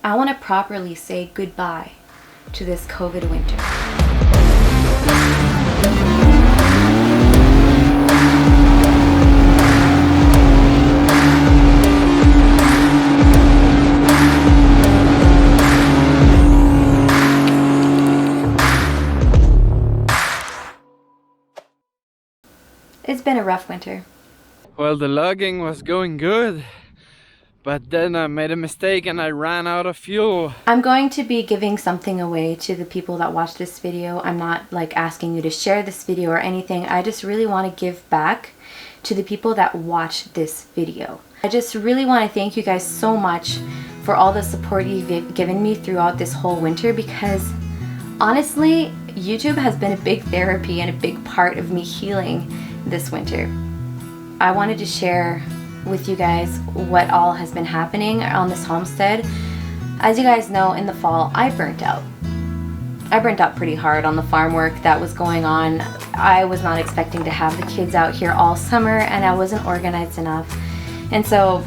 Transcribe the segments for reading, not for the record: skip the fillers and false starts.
I want to properly say goodbye to this COVID winter. It's been a rough winter. Well, the logging was going good, but then I made a mistake and I ran out of fuel. I'm going to be giving something away to the people that watch this video. I'm not like asking you to share this video or anything. I just really want to give back to the people that watch this video. I just really want to thank you guys so much for all the support you've given me throughout this whole winter, because honestly, YouTube has been a big therapy and a big part of me healing this winter. I wanted to share with you guys what all has been happening on this homestead. As you guys know, in the fall, I burnt out. I burnt out pretty hard on the farm work that was going on. I was not expecting to have the kids out here all summer, and I wasn't organized enough. And so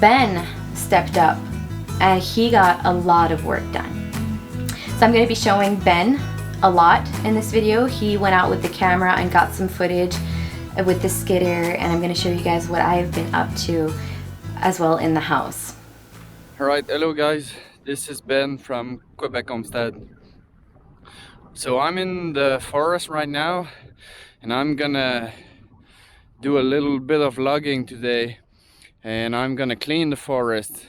Ben stepped up and he got a lot of work done. So I'm going to be showing Ben a lot in this video. He went out with the camera and got some footage with the skidder, and I'm going to show you guys what I've been up to as well in the house. Alright, hello guys, this is Ben from Quebec Homestead. So I'm in the forest right now, and I'm gonna do a little bit of logging today, and I'm gonna clean the forest.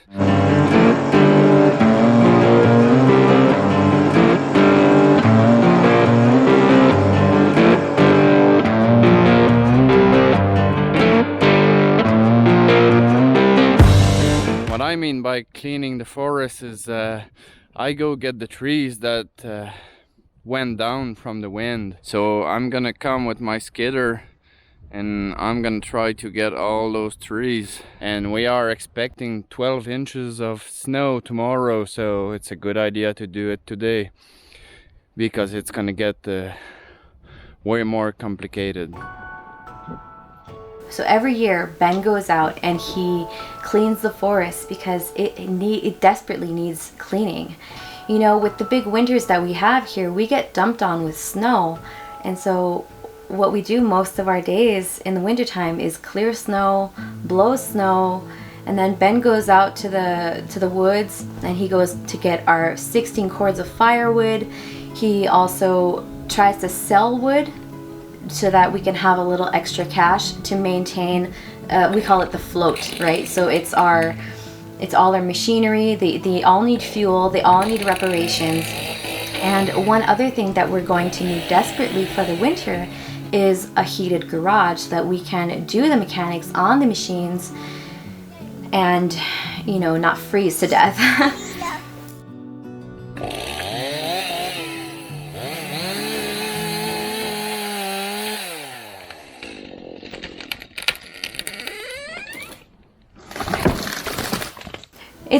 What I mean by cleaning the forest is I go get the trees that went down from the wind. So I'm gonna come with my skidder and I'm gonna try to get all those trees. And we are expecting 12 inches of snow tomorrow, so it's a good idea to do it today, because it's gonna get way more complicated. So every year Ben goes out and he cleans the forest because it desperately needs cleaning. You know, with the big winters that we have here, we get dumped on with snow. And so what we do most of our days in the wintertime is clear snow, blow snow, and then Ben goes out to the woods and he goes to get our 16 cords of firewood. He also tries to sell wood so that we can have a little extra cash to maintain, we call it the float, right? So it's all our machinery, they all need fuel, they all need reparations. And one other thing that we're going to need desperately for the winter is a heated garage so that we can do the mechanics on the machines and, you know, not freeze to death.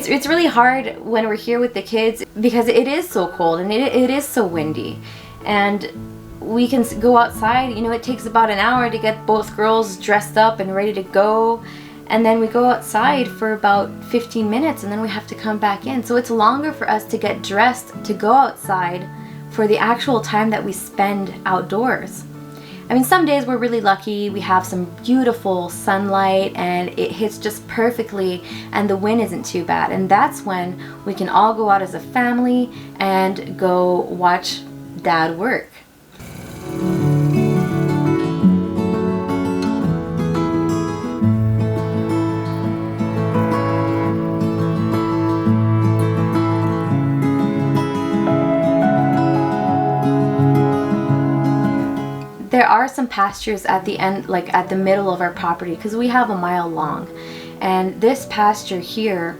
It's really hard when we're here with the kids because it is so cold and it is so windy, and we can go outside. You know, it takes about an hour to get both girls dressed up and ready to go, and then we go outside for about 15 minutes and then we have to come back in. So it's longer for us to get dressed to go outside for the actual time that we spend outdoors. I mean, some days we're really lucky, we have some beautiful sunlight and it hits just perfectly and the wind isn't too bad, and that's when we can all go out as a family and go watch Dad work. There are some pastures at the end, like at the middle of our property, because we have a mile long, and this pasture here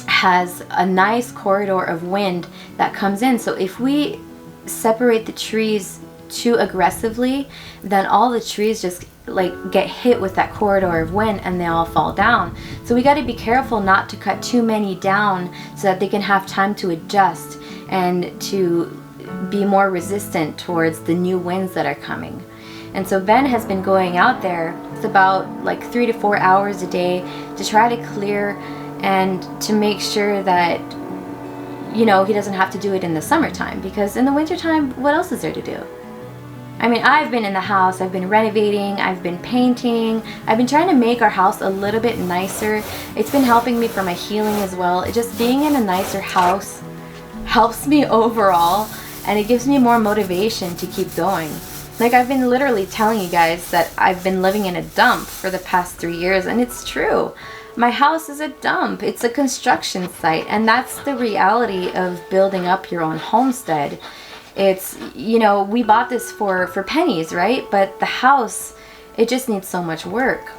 has a nice corridor of wind that comes in. So if we separate the trees too aggressively, then all the trees just like get hit with that corridor of wind and they all fall down. So we got to be careful not to cut too many down so that they can have time to adjust and to be more resistant towards the new winds that are coming. And so Ben has been going out there. It's about like 3 to 4 hours a day to try to clear and to make sure that you know, he doesn't have to do it in the summertime, because in the wintertime, what else is there to do? I mean, I've been in the house, I've been renovating, I've been painting, I've been trying to make our house a little bit nicer. It's been helping me for my healing as well. It just being in a nicer house helps me overall, and it gives me more motivation to keep going. Like, I've been literally telling you guys that I've been living in a dump for the past 3 years, and it's true. My house is a dump. It's a construction site, and that's the reality of building up your own homestead. It's, you know, we bought this for pennies, right? But the house, it just needs so much work.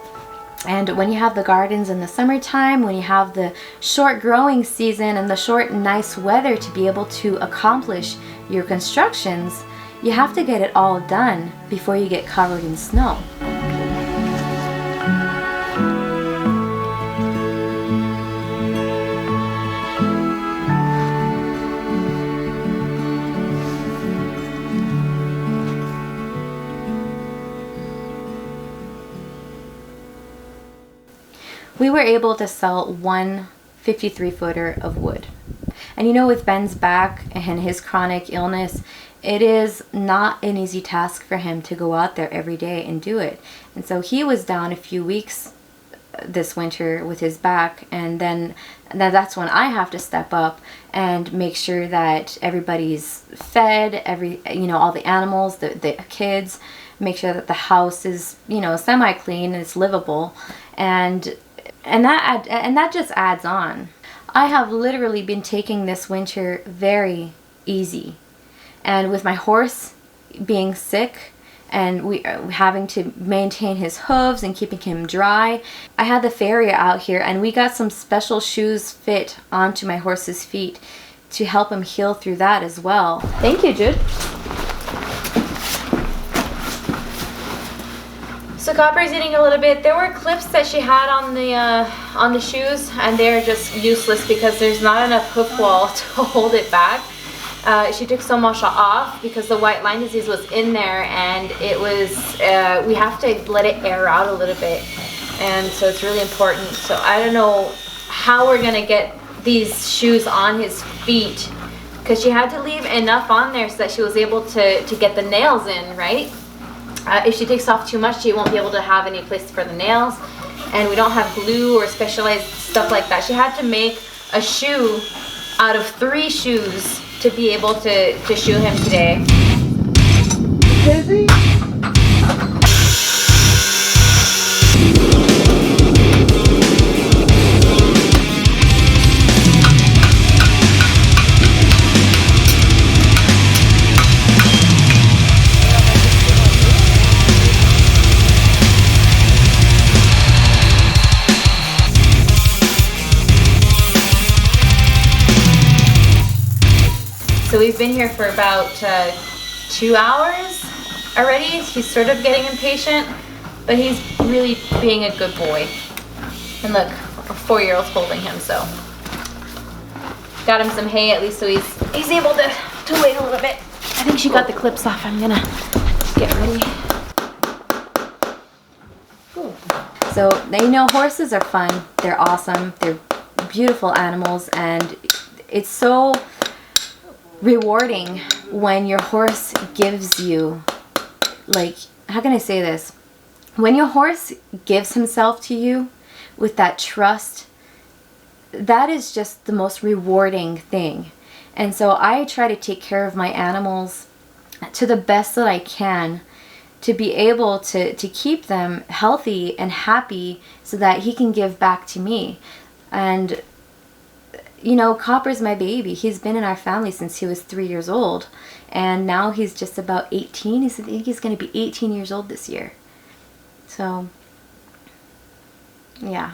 And when you have the gardens in the summertime, when you have the short growing season and the short nice weather to be able to accomplish your constructions, you have to get it all done before you get covered in snow. We were able to sell one 53-footer of wood. And you know, with Ben's back and his chronic illness, it is not an easy task for him to go out there every day and do it. And so he was down a few weeks this winter with his back, and then that's when I have to step up and make sure that everybody's fed, all the animals, the kids, make sure that the house is, you know, semi-clean and it's livable. And that just adds on. I have literally been taking this winter very easy. And with my horse being sick and we having to maintain his hooves and keeping him dry, I had the Farrier out here, and we got some special shoes fit onto my horse's feet to help him heal through that as well. Thank you, Jude. So Copper's eating a little bit. There were clips that she had on the shoes, and they're just useless because there's not enough hoof wall to hold it back. She took so much off because the white line disease was in there, and it was we have to let it air out a little bit, and so it's really important. So I don't know how we're gonna get these shoes on his feet, because she had to leave enough on there so that she was able to get the nails in, right? If she takes off too much, she won't be able to have any place for the nails, and we don't have glue or specialized stuff like that. She had to make a shoe out of 3 shoes to be able to shoe him today. Busy? So we've been here for about 2 hours already. He's sort of getting impatient, but he's really being a good boy. And look, a 4-year-old's holding him, so. Got him some hay at least, so he's able to wait a little bit. I think she got the clips off. I'm gonna get ready. Ooh. So, you know, horses are fun. They're awesome. They're beautiful animals, and it's so rewarding when your horse gives you, like, how can I say this? When your horse gives himself to you with that trust, that is just the most rewarding thing. And so I try to take care of my animals to the best that I can, to be able to keep them healthy and happy so that he can give back to me. And you know, Copper's my baby. He's been in our family since he was 3 years old, and now he's just about 18. I think he's going to be 18 years old this year. So, yeah.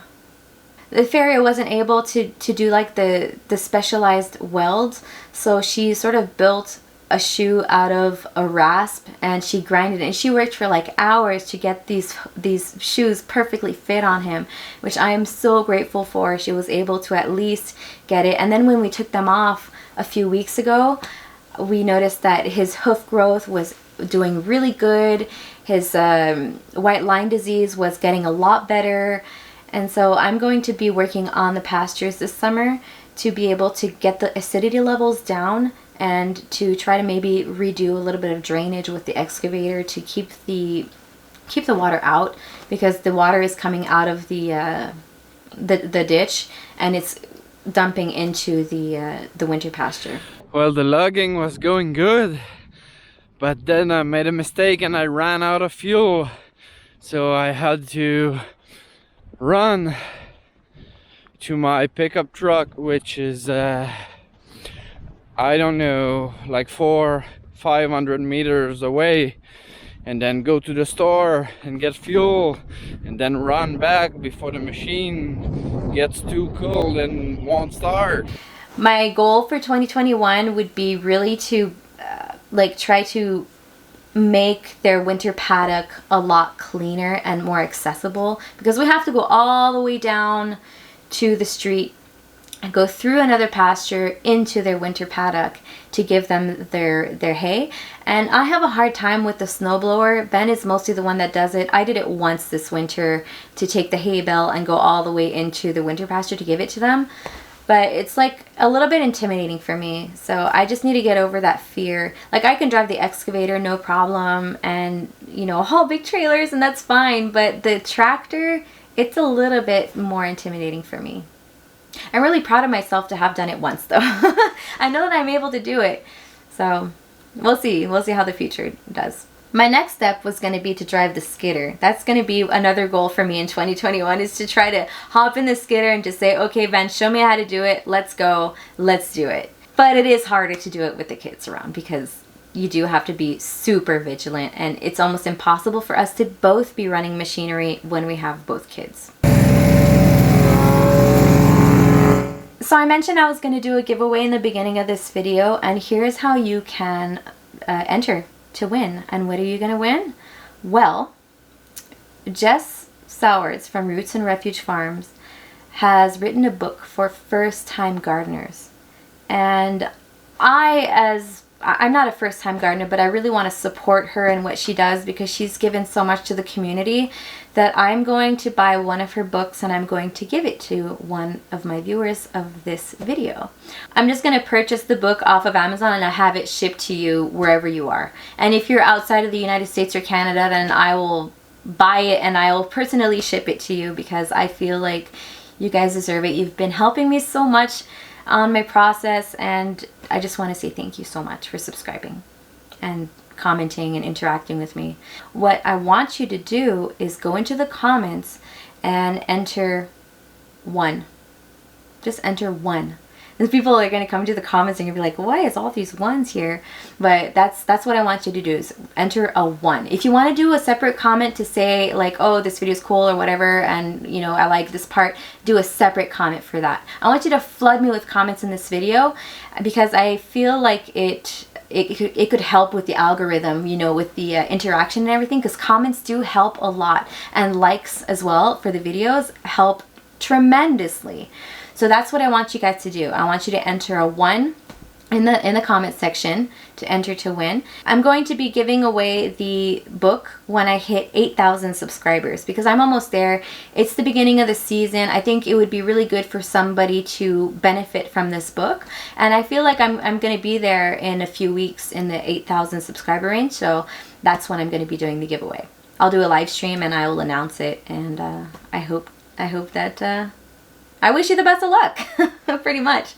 The Farrier wasn't able to do like the specialized welds, so she sort of built a shoe out of a rasp, and she grinded it, and she worked for like hours to get these shoes perfectly fit on him, which I am so grateful for. She was able to at least get it. And then when we took them off a few weeks ago, we noticed that his hoof growth was doing really good. His white line disease was getting a lot better. And so I'm going to be working on the pastures this summer to be able to get the acidity levels down and to try to maybe redo a little bit of drainage with the excavator to keep the water out, because the water is coming out of the ditch and it's dumping into the winter pasture. Well, the logging was going good, but then I made a mistake and I ran out of fuel, so I had to run to my pickup truck, which is I don't know, like 400-500 meters away, and then go to the store and get fuel and then run back before the machine gets too cold and won't start. My goal for 2021 would be really to like try to make their winter paddock a lot cleaner and more accessible, because we have to go all the way down to the street and go through another pasture into their winter paddock to give them their hay. And I have a hard time with the snowblower. Ben is mostly the one that does it. I did it once this winter to take the hay bale and go all the way into the winter pasture to give it to them. But it's like a little bit intimidating for me. So I just need to get over that fear. Like, I can drive the excavator, no problem, and, you know, haul big trailers, and that's fine. But the tractor, it's a little bit more intimidating for me. I'm really proud of myself to have done it once, though. I know that I'm able to do it. So we'll see. We'll see how the future does. My next step was going to be to drive the skidder. That's going to be another goal for me in 2021, is to try to hop in the skidder and just say, okay, Ben, show me how to do it. Let's go. Let's do it. But it is harder to do it with the kids around, because you do have to be super vigilant, and it's almost impossible for us to both be running machinery when we have both kids. So I mentioned I was going to do a giveaway in the beginning of this video, and here's how you can enter to win. And what are you going to win? Well, Jess Sowers from Roots and Refuge Farms has written a book for first-time gardeners. And I'm not a first-time gardener, but I really want to support her in what she does, because she's given so much to the community, that I'm going to buy one of her books and I'm going to give it to one of my viewers of this video. I'm just going to purchase the book off of Amazon and I'll have it shipped to you wherever you are. And if you're outside of the United States or Canada, then I will buy it and I will personally ship it to you, because I feel like you guys deserve it. You've been helping me so much on my process, and I just want to say thank you so much for subscribing and commenting and interacting with me. What I want you to do is go into the comments and enter 1. Just enter 1. And people are going to come to the comments and you'll be like, why is all these 1s here? But that's what I want you to do, is enter a 1. If you want to do a separate comment to say like, oh, this video is cool or whatever, and you know, I like this part, do a separate comment for that. I want you to flood me with comments in this video, because I feel like it could help with the algorithm, you know, with the interaction and everything, because comments do help a lot, and likes as well for the videos help tremendously. So that's what I want you guys to do. I want you to enter a 1 in the comment section to enter to win. I'm going to be giving away the book when I hit 8,000 subscribers, because I'm almost there. It's the beginning of the season. I think it would be really good for somebody to benefit from this book, and I feel like I'm going to be there in a few weeks in the 8,000 subscriber range, so that's when I'm going to be doing the giveaway. I'll do a live stream and I will announce it, and I hope that I wish you the best of luck, pretty much.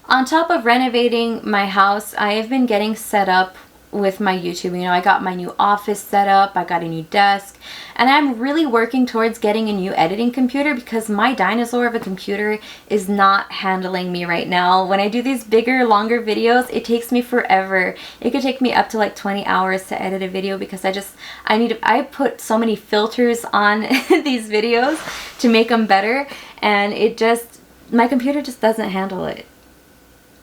On top of renovating my house, I have been getting set up with my YouTube. You know, I got my new office set up, I got a new desk, and I'm really working towards getting a new editing computer, because my dinosaur of a computer is not handling me right now. When I do these bigger, longer videos, it takes me forever. It could take me up to like 20 hours to edit a video, because I put so many filters on these videos to make them better, and my computer just doesn't handle it.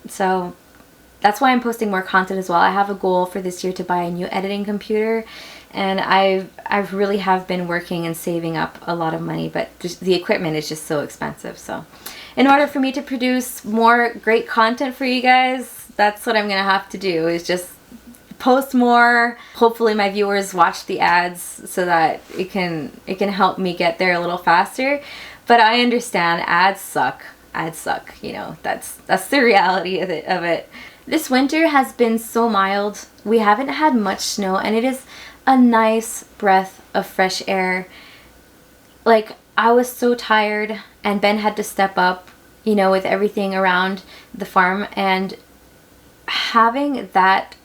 So that's why I'm posting more content as well. I have a goal for this year to buy a new editing computer, and I really have been working and saving up a lot of money, but the equipment is just so expensive. So in order for me to produce more great content for you guys, that's what I'm gonna have to do, is just post more. Hopefully my viewers watch the ads so that it can help me get there a little faster. But I understand ads suck. I'd suck, you know. That's the reality of it. This winter has been so mild. We haven't had much snow, and it is a nice breath of fresh air. Like, I was so tired, and Ben had to step up, you know, with everything around the farm, and having that,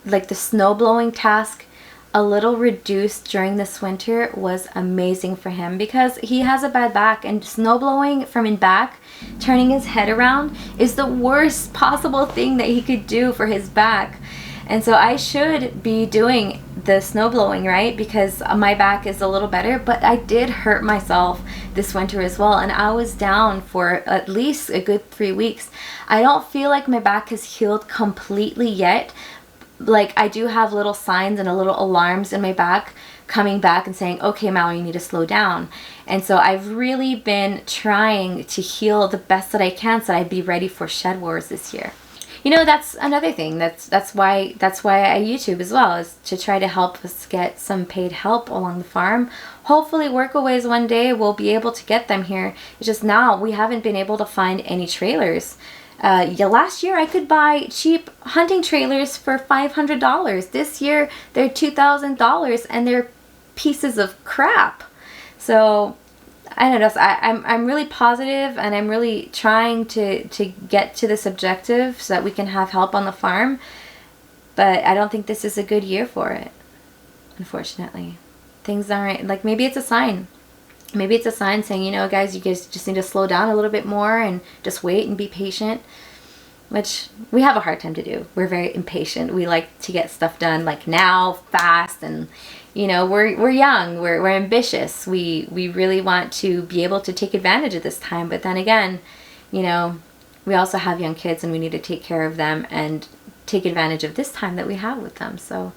like the snow blowing task, a little reduced during this winter was amazing for him, because he has a bad back, and snow blowing from in back, turning his head around, is the worst possible thing that he could do for his back. And so I should be doing the snow blowing, right? Because my back is a little better, but I did hurt myself this winter as well, and I was down for at least a good 3 weeks. I don't feel like my back has healed completely yet. Like, I do have little signs and a little alarms in my back coming back and saying, okay, Mallory, you need to slow down. And so I've really been trying to heal the best that I can so that I'd be ready for Shed Wars this year. You know, that's another thing. That's why I YouTube as well, is to try to help us get some paid help along the farm. Hopefully workaways one day we'll be able to get them here. It's just now we haven't been able to find any trailers. Last year I could buy cheap hunting trailers for $500. This year they're $2,000 and they're pieces of crap. So I don't know. I'm really positive, and I'm really trying to get to this objective so that we can have help on the farm. But I don't think this is a good year for it, unfortunately. Things aren't, like, maybe it's a sign. Maybe it's a sign saying, you know, guys, you guys just need to slow down a little bit more and just wait and be patient, which we have a hard time to do. We're very impatient. We like to get stuff done like now, fast, and you know, we're young, we're ambitious. We really want to be able to take advantage of this time, but then again, you know, we also have young kids and we need to take care of them and take advantage of this time that we have with them. So,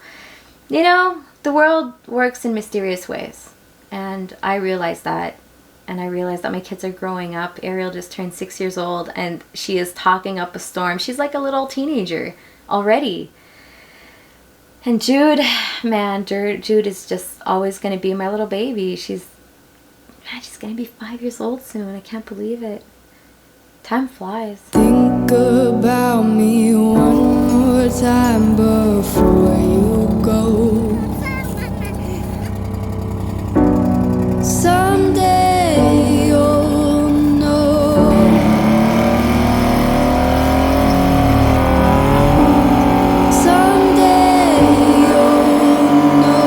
you know, the world works in mysterious ways. And I realize that. And I realize that my kids are growing up. Ariel just turned 6 years old, and she is talking up a storm. She's like a little teenager already. And Jude, man, Jude is just always going to be my little baby. She's going to be 5 years old soon. I can't believe it. Time flies. Think about me one more time before you go. Someday you'll know. Someday you'll know.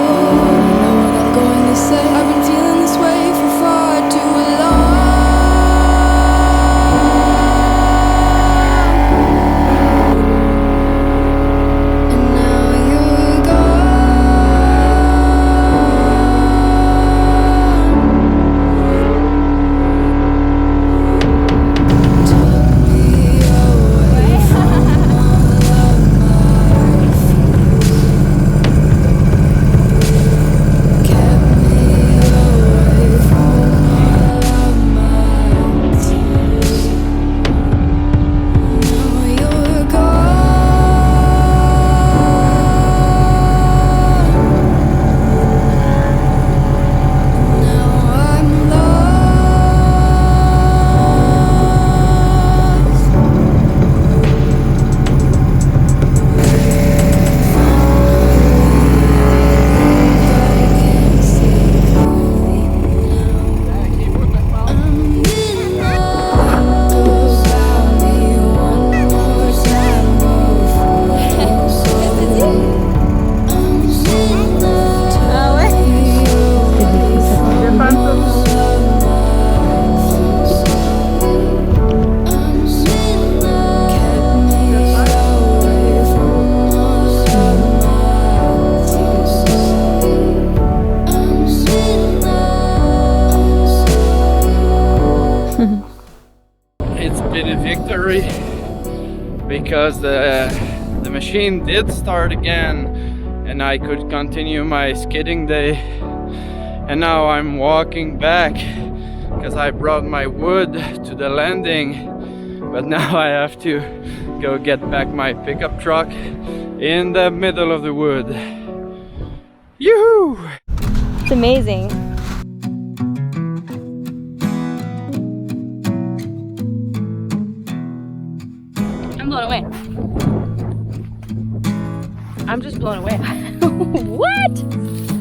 Know what I'm going to say. I've been feeling this way for far too long. And now you're gone. It's been a victory because the machine did start again and I could continue my skidding day, and now I'm walking back because I brought my wood to the landing, but now I have to go get back my pickup truck in the middle of the wood. Yoo-hoo! It's amazing. 。away. I'm just blown away. What?